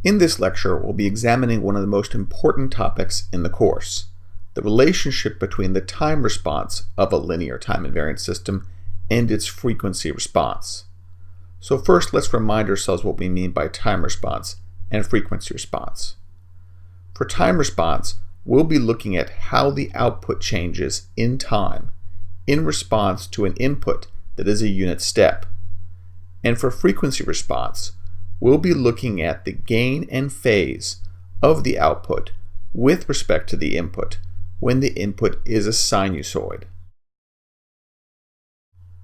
In this lecture, we'll be examining one of the most important topics in the course, the relationship between the time response of a linear time invariant system and its frequency response. So first, let's remind ourselves what we mean by time response and frequency response. For time response, we'll be looking at how the output changes in time in response to an input that is a unit step. And for frequency response, we'll be looking at the gain and phase of the output with respect to the input when the input is a sinusoid.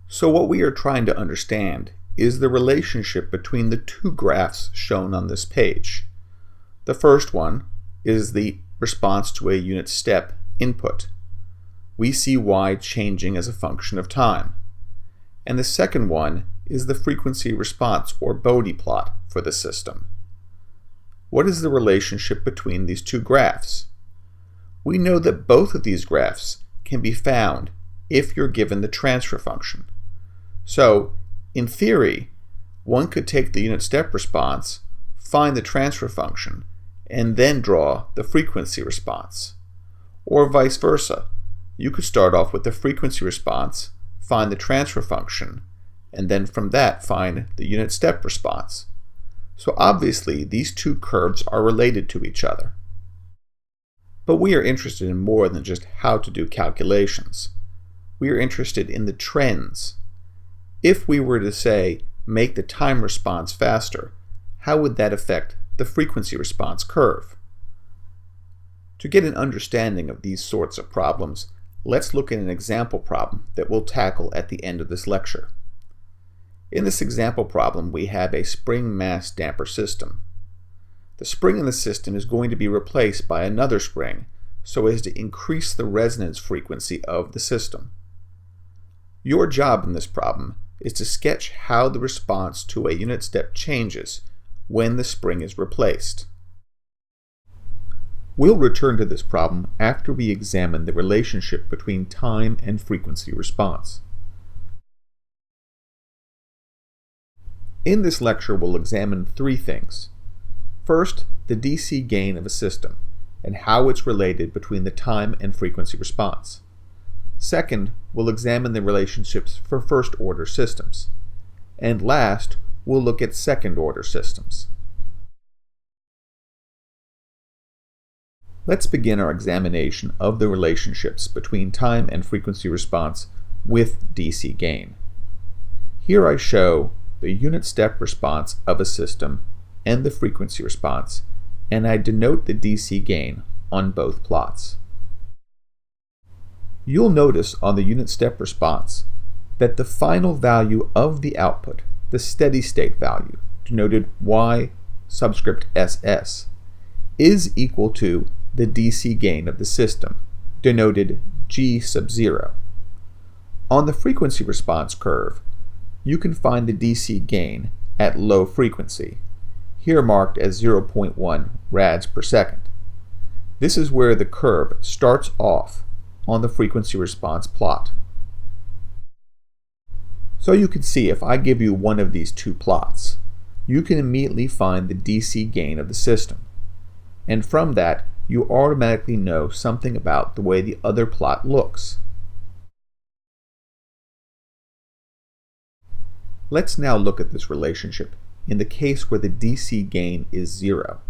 So what we are trying to understand is the relationship between the two graphs shown on this page. The first one is the response to a unit step input. We see y changing as a function of time. And the second one is the frequency response or Bode plot for the system. What is the relationship between these two graphs? We know that both of these graphs can be found if you're given the transfer function. So, in theory, one could take the unit step response, find the transfer function, and then draw the frequency response. Or vice versa. You could start off with the frequency response, find the transfer function, and then from that find the unit step response. So obviously these two curves are related to each other. But we are interested in more than just how to do calculations. We are interested in the trends. If we were to say, make the time response faster, how would that affect the frequency response curve? To get an understanding of these sorts of problems, let's look at an example problem that we'll tackle at the end of this lecture. In this example problem, we have a spring mass damper system. The spring in the system is going to be replaced by another spring so as to increase the resonance frequency of the system. Your job in this problem is to sketch how the response to a unit step changes when the spring is replaced. We'll return to this problem after we examine the relationship between time and frequency response. In this lecture, we'll examine three things. First, the DC gain of a system and how it's related between the time and frequency response. Second, we'll examine the relationships for first-order systems. And last, we'll look at second-order systems. Let's begin our examination of the relationships between time and frequency response with DC gain. Here I show the unit step response of a system and the frequency response, and I denote the DC gain on both plots. You'll notice on the unit step response that the final value of the output, the steady state value, denoted y subscript ss, is equal to the DC gain of the system, denoted g sub 0. On the frequency response curve, you can find the DC gain at low frequency, here marked as 0.1 rads per second. This is where the curve starts off on the frequency response plot. So you can see if I give you one of these two plots, you can immediately find the DC gain of the system. And from that, you automatically know something about the way the other plot looks. Let's now look at this relationship in the case where the DC gain is 0.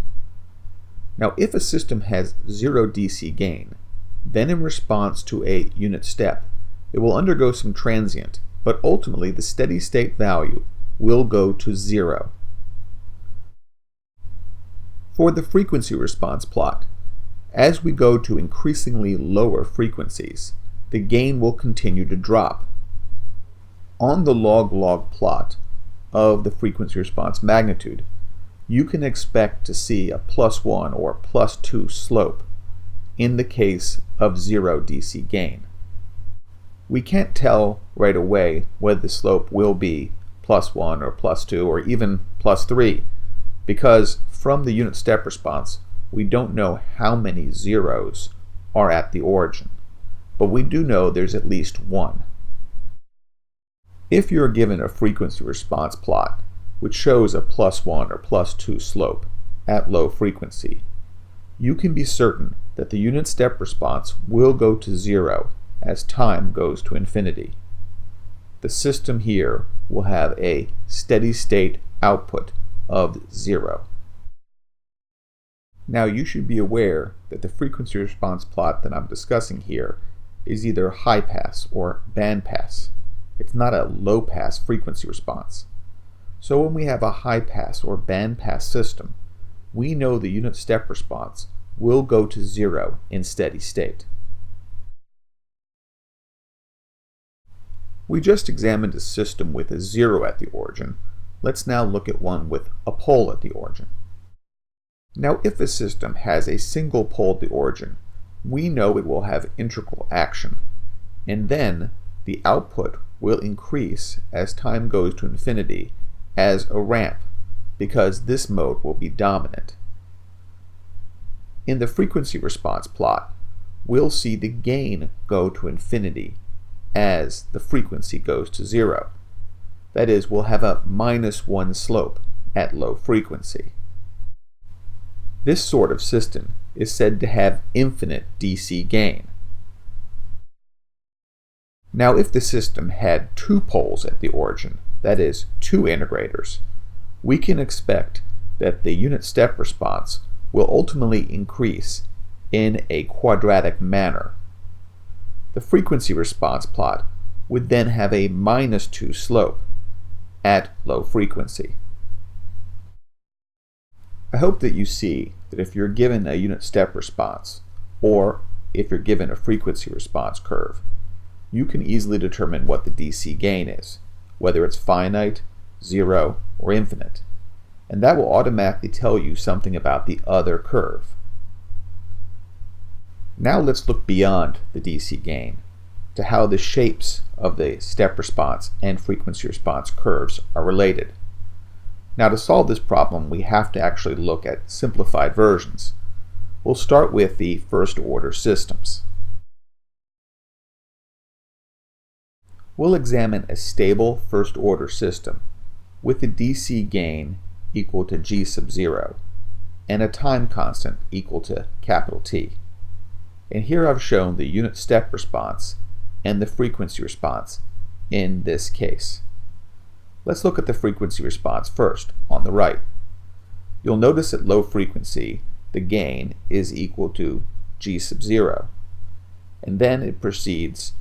Now, if a system has 0 DC gain, then in response to a unit step, it will undergo some transient, but ultimately the steady state value will go to 0. For the frequency response plot, as we go to increasingly lower frequencies, the gain will continue to drop. On the log-log plot of the frequency response magnitude, you can expect to see a +1 or +2 slope in the case of 0 DC gain. We can't tell right away whether the slope will be +1 or +2 or even +3 because from the unit step response, we don't know how many zeros are at the origin, but we do know there's at least one. If you're given a frequency response plot which shows a +1 or +2 slope, at low frequency, you can be certain that the unit step response will go to 0 as time goes to infinity. The system here will have a steady state output of 0. Now you should be aware that the frequency response plot that I'm discussing here is either high pass or band pass. It's not a low pass frequency response. So when we have a high pass or band pass system, we know the unit step response will go to 0 in steady state. We just examined a system with a 0 at the origin. Let's now look at one with a pole at the origin. Now, if a system has a single pole at the origin, we know it will have integral action, and then the output will increase as time goes to infinity as a ramp, because this mode will be dominant. In the frequency response plot, we'll see the gain go to infinity as the frequency goes to 0. That is, we'll have a -1 slope at low frequency. This sort of system is said to have infinite DC gain. Now, if the system had 2 poles at the origin, that is, 2 integrators, we can expect that the unit step response will ultimately increase in a quadratic manner. The frequency response plot would then have a -2 slope at low frequency. I hope that you see that if you're given a unit step response, or if you're given a frequency response curve, you can easily determine what the DC gain is, whether it's finite, 0, or infinite, and that will automatically tell you something about the other curve. Now let's look beyond the DC gain to how the shapes of the step response and frequency response curves are related. Now, to solve this problem, we have to actually look at simplified versions. We'll start with the first order systems. We'll examine a stable first order system with a DC gain equal to G sub 0 and a time constant equal to capital T. And here I've shown the unit step response and the frequency response in this case. Let's look at the frequency response first, on the right. You'll notice at low frequency, the gain is equal to G sub 0, and then it proceeds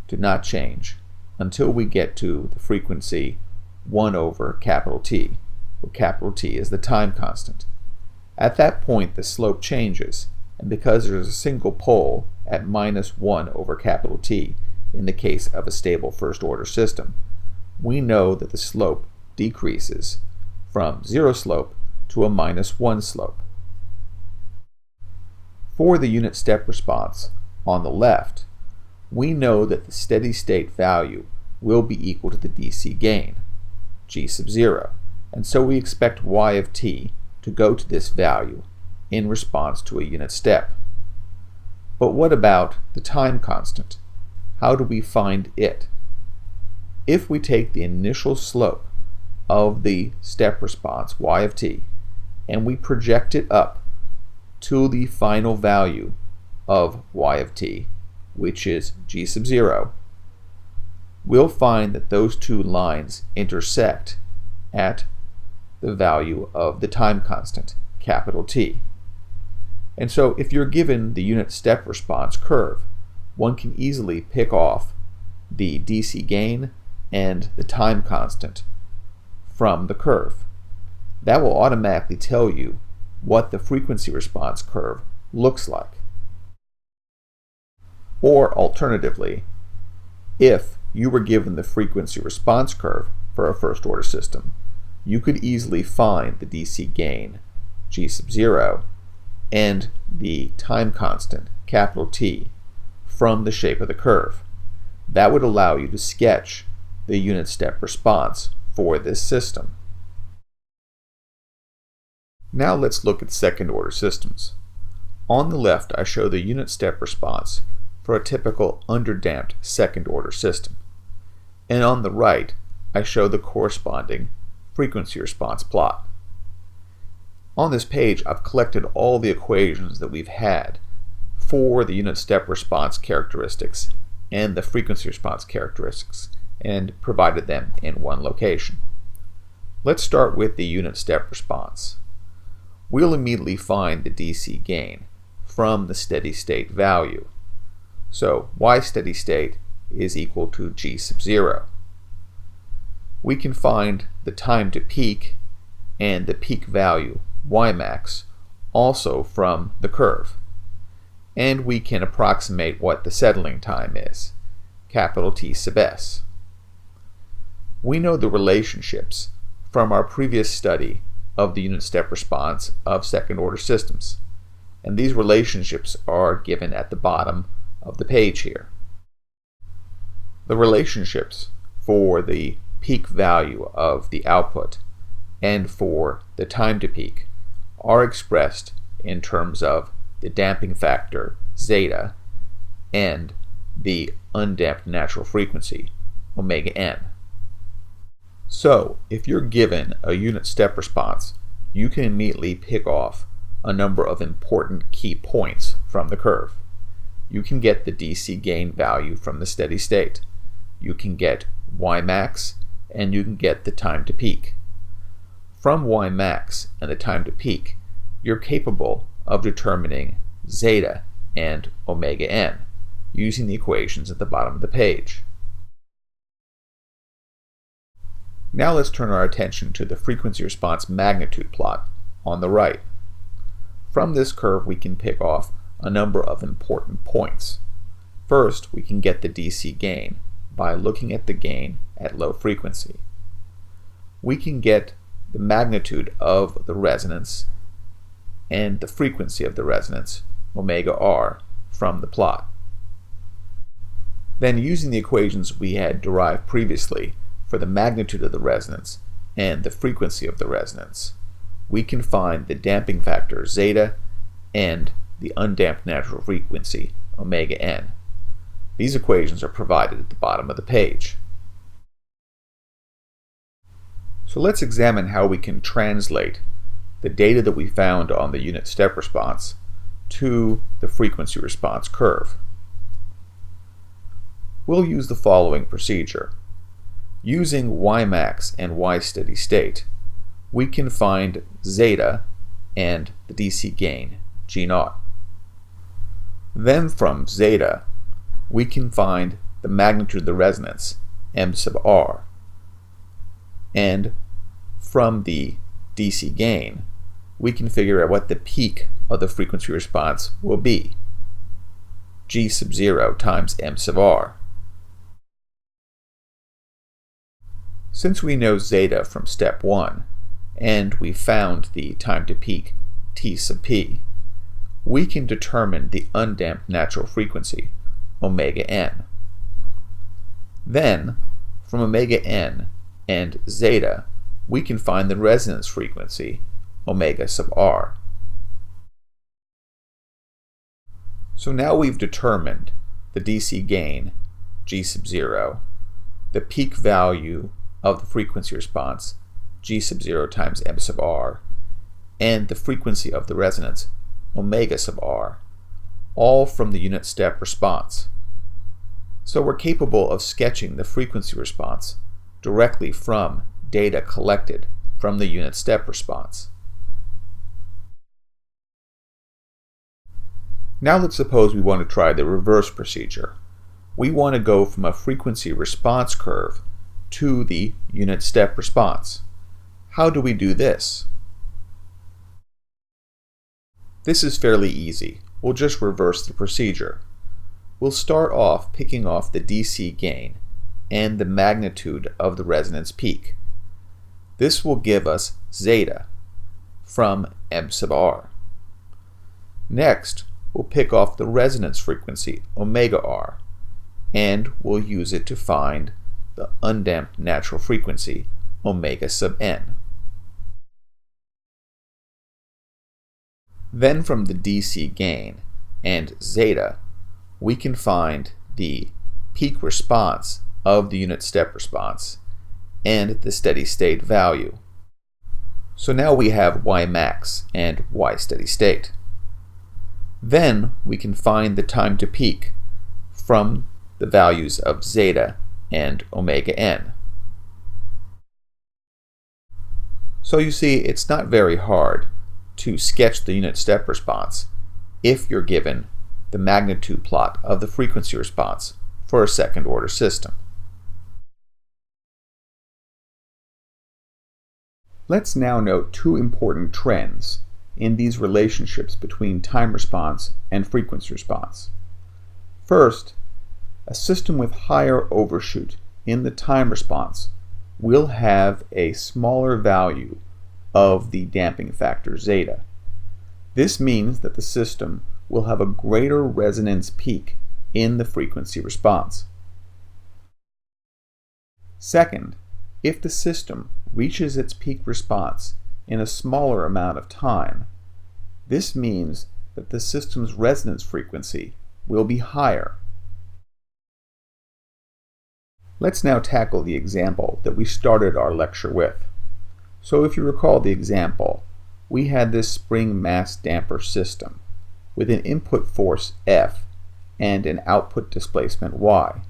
to not change until we get to the frequency 1 over capital T, where capital T is the time constant. At that point, the slope changes, and because there's a single pole at -1 over capital T in the case of a stable first order system, we know that the slope decreases from 0 slope to a -1 slope. For the unit step response on the left, we know that the steady state value will be equal to the DC gain, G sub 0, and so we expect y of t to go to this value in response to a unit step. But what about the time constant? How do we find it? If we take the initial slope of the step response, y of t, and we project it up to the final value of y of t, which is G sub 0, we'll find that those two lines intersect at the value of the time constant, capital T. And so if you're given the unit step response curve, one can easily pick off the DC gain and the time constant from the curve. That will automatically tell you what the frequency response curve looks like. Or alternatively, if you were given the frequency response curve for a first order system, you could easily find the DC gain, G sub 0, and the time constant, capital T, from the shape of the curve. That would allow you to sketch the unit step response for this system. Now let's look at second order systems. On the left, I show the unit step response for a typical underdamped second order system. And on the right, I show the corresponding frequency response plot. On this page, I've collected all the equations that we've had for the unit step response characteristics and the frequency response characteristics and provided them in one location. Let's start with the unit step response. We'll immediately find the DC gain from the steady state value. So y steady state is equal to g sub 0. We can find the time to peak and the peak value y max also from the curve. And we can approximate what the settling time is, capital T sub s. We know the relationships from our previous study of the unit step response of second order systems, and these relationships are given at the bottom of the page here. The relationships for the peak value of the output and for the time to peak are expressed in terms of the damping factor zeta and the undamped natural frequency omega n. So if you're given a unit step response, you can immediately pick off a number of important key points from the curve. You can get the DC gain value from the steady state. You can get y max, and you can get the time to peak. From y max and the time to peak, you're capable of determining zeta and omega n using the equations at the bottom of the page. Now let's turn our attention to the frequency response magnitude plot on the right. From this curve we can pick off a number of important points. First, we can get the DC gain by looking at the gain at low frequency. We can get the magnitude of the resonance and the frequency of the resonance, omega r, from the plot. Then, using the equations we had derived previously for the magnitude of the resonance and the frequency of the resonance, we can find the damping factor zeta and the undamped natural frequency omega n. These equations are provided at the bottom of the page. So let's examine how we can translate the data that we found on the unit step response to the frequency response curve. We'll use the following procedure. Using y max and y steady state, we can find zeta and the DC gain, G naught. Then from zeta, we can find the magnitude of the resonance, m sub r. And from the DC gain, we can figure out what the peak of the frequency response will be, G sub 0 times m sub r. Since we know zeta from step 1, and we found the time to peak, T sub p, we can determine the undamped natural frequency, omega n. Then, from omega n and zeta, we can find the resonance frequency, omega sub r. So now we've determined the DC gain, G sub 0, the peak value of the frequency response, G sub 0 times m sub r, and the frequency of the resonance, omega sub r, all from the unit step response. So we're capable of sketching the frequency response directly from data collected from the unit step response. Now let's suppose we want to try the reverse procedure. We want to go from a frequency response curve to the unit step response. How do we do this? This is fairly easy. We'll just reverse the procedure. We'll start off picking off the DC gain and the magnitude of the resonance peak. This will give us zeta from m sub r. Next, we'll pick off the resonance frequency, omega r, and we'll use it to find the undamped natural frequency, omega sub n. Then from the DC gain and zeta, we can find the peak response of the unit step response and the steady state value. So now we have y max and y steady state. Then we can find the time to peak from the values of zeta and omega n. So you see, it's not very hard to sketch the unit step response if you're given the magnitude plot of the frequency response for a second order system. Let's now note two important trends in these relationships between time response and frequency response. First, a system with higher overshoot in the time response will have a smaller value of the damping factor zeta. This means that the system will have a greater resonance peak in the frequency response. Second, if the system reaches its peak response in a smaller amount of time, this means that the system's resonance frequency will be higher. Let's now tackle the example that we started our lecture with. So if you recall the example, we had this spring mass damper system with an input force F and an output displacement Y.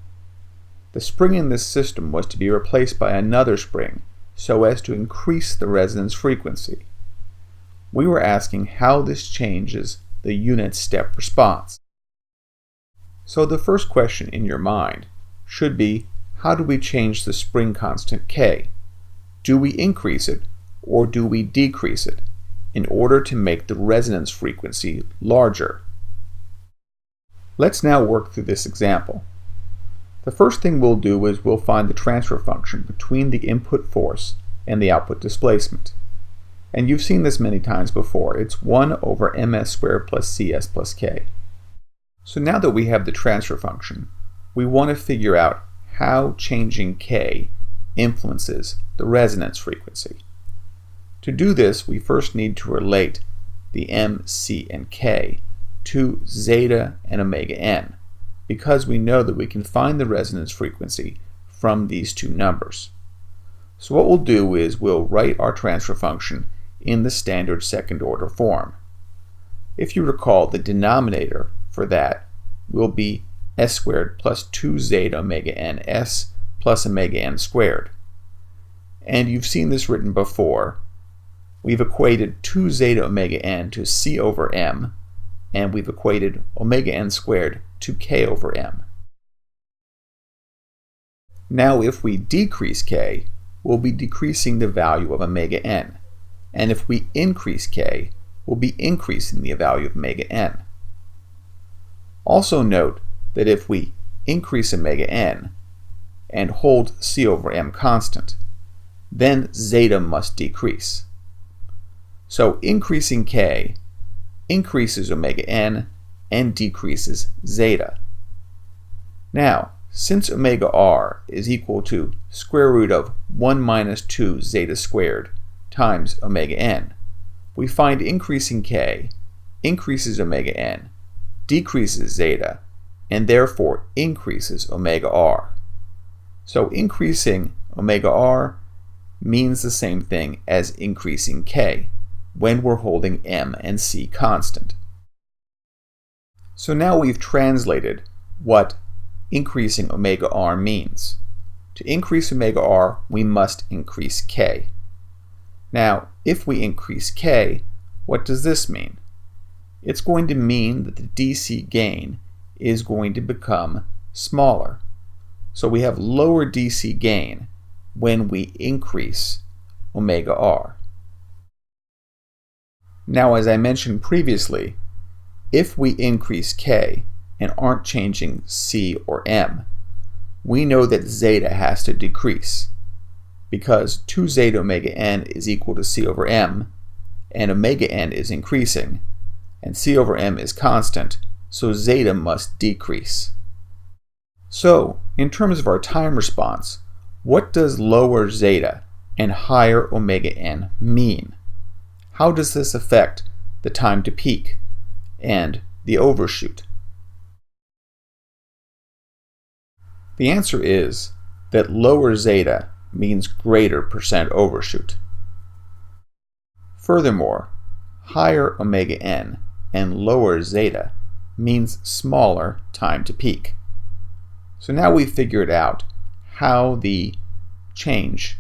The spring in this system was to be replaced by another spring so as to increase the resonance frequency. We were asking how this changes the unit step response. So the first question in your mind should be, how do we change the spring constant K? Do we increase it or do we decrease it in order to make the resonance frequency larger? Let's now work through this example. The first thing we'll do is we'll find the transfer function between the input force and the output displacement. And you've seen this many times before. It's 1 over ms squared plus cs plus k. So now that we have the transfer function, we want to figure out how changing k influences the resonance frequency. To do this, we first need to relate the m, c, and k to zeta and omega n, because we know that we can find the resonance frequency from these two numbers. So what we'll do is we'll write our transfer function in the standard second order form. If you recall, the denominator for that will be s squared plus 2 zeta omega n s plus omega n squared. And you've seen this written before. We've equated 2 zeta omega n to c over m, and we've equated omega n squared to k over m. Now if we decrease k, we'll be decreasing the value of omega n. And if we increase k, we'll be increasing the value of omega n. Also note that if we increase omega n and hold c over m constant, then zeta must decrease. So increasing k increases omega n and decreases zeta. Now, since omega r is equal to square root of 1 minus 2 zeta squared times omega n, we find increasing k increases omega n, decreases zeta, and therefore increases omega r. So increasing omega r means the same thing as increasing k when we're holding m and c constant. So now we've translated what increasing omega r means. To increase omega r, we must increase k. Now, if we increase k, what does this mean? It's going to mean that the DC gain is going to become smaller. So we have lower DC gain when we increase omega r. Now, as I mentioned previously, if we increase k and aren't changing c or m, we know that zeta has to decrease, because 2 zeta omega n is equal to c over m, and omega n is increasing, and c over m is constant, so zeta must decrease. So, in terms of our time response, what does lower zeta and higher omega n mean? How does this affect the time to peak and the overshoot? The answer is that lower zeta means greater percent overshoot. Furthermore, higher omega n and lower zeta means smaller time to peak. So now we've figured out how the change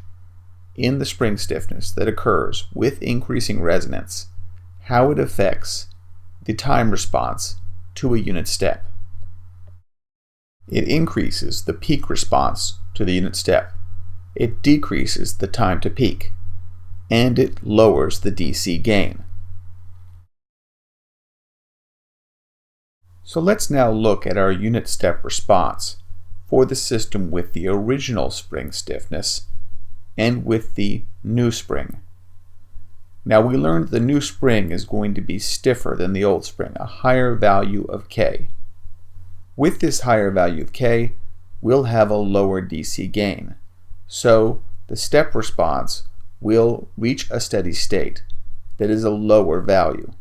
in the spring stiffness that occurs with increasing resonance, how it affects the time response to a unit step. It increases the peak response to the unit step. It decreases the time to peak, and it lowers the DC gain. So let's now look at our unit step response for the system with the original spring stiffness and with the new spring. Now we learned the new spring is going to be stiffer than the old spring, a higher value of K. With this higher value of K, we'll have a lower DC gain. So the step response will reach a steady state that is a lower value.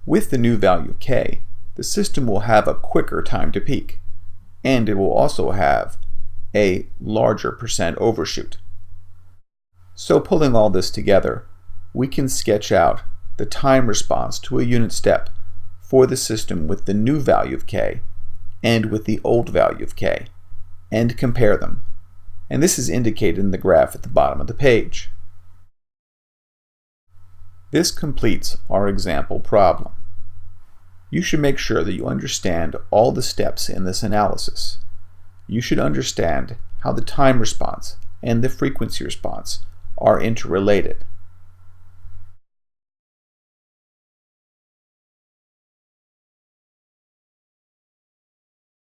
With the new value of K, the system will have a quicker time to peak, and it will also have a larger percent overshoot. So pulling all this together, we can sketch out the time response to a unit step for the system with the new value of K and with the old value of K, and compare them. And this is indicated in the graph at the bottom of the page. This completes our example problem. You should make sure that you understand all the steps in this analysis. You should understand how the time response and the frequency response are interrelated.